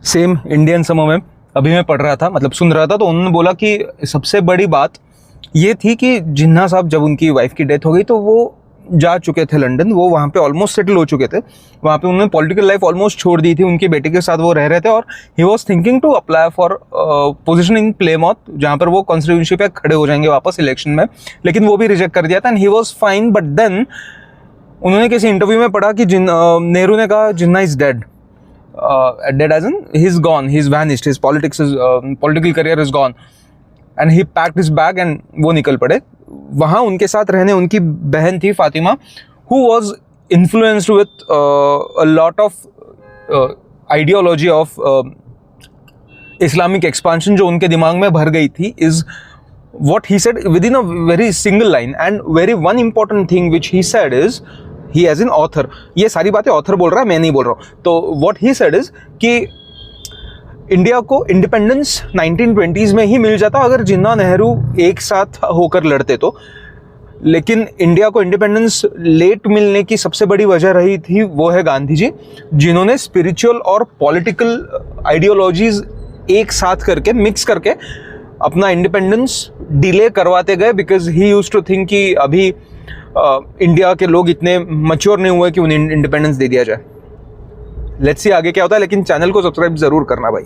Same Indian समूह में अभी मैं पढ़ रहा था, मतलब सुन रहा था, तो उन्होंने बोला कि सबसे बड़ी बात ये थी कि जिन्ना साहब जब उनकी वाइफ की डेथ हो गई तो वो जा चुके थे लंदन, वो वहाँ पे ऑलमोस्ट सेटल हो चुके थे, वहाँ पे उन्होंने पॉलिटिकल लाइफ ऑलमोस्ट छोड़ दी थी, उनके बेटे के साथ वो रह रहे थे और he was thinking to apply for position in Plymouth, जहाँ पर वो कॉन्स्टिट्यूंसी पे खड़े हो जाएंगे वापस इलेक्शन में, लेकिन वो भी रिजेक्ट कर दिया था and he was fine. But then उन्होंने किसी इंटरव्यू में पढ़ा कि नेहरू ने कहा Jinnah is dead, dead as in he's gone, he's vanished, his political career is gone, and he packed his bag and वो निकल पड़े। वहाँ उनके साथ रहने उनकी बहन थी Fatima, who was influenced with a lot of ideology of Islamic expansion जो उनके दिमाग में भर गई थी, is what he said within a very single line, and very one important thing which he said is he as in author, ये सारी बातें ऑथर बोल रहा है, मैं नहीं बोल रहा हूँ। तो व्हाट ही सेड इज कि इंडिया को इंडिपेंडेंस 1920s में ही मिल जाता अगर जिन्ना नेहरू एक साथ होकर लड़ते तो, लेकिन इंडिया को इंडिपेंडेंस लेट मिलने की सबसे बड़ी वजह रही थी वो है गांधी जी, जिन्होंने स्पिरिचुअल और पॉलिटिकल आइडियोलॉजीज एक साथ करके मिक्स करके अपना इंडिपेंडेंस डिले करवाते गए, because he used to think कि अभी इंडिया के लोग इतने मैच्योर नहीं हुए कि उन्हें इंडिपेंडेंस दे दिया जाए। लेट्स सी आगे क्या होता है, लेकिन चैनल को सब्सक्राइब जरूर करना भाई।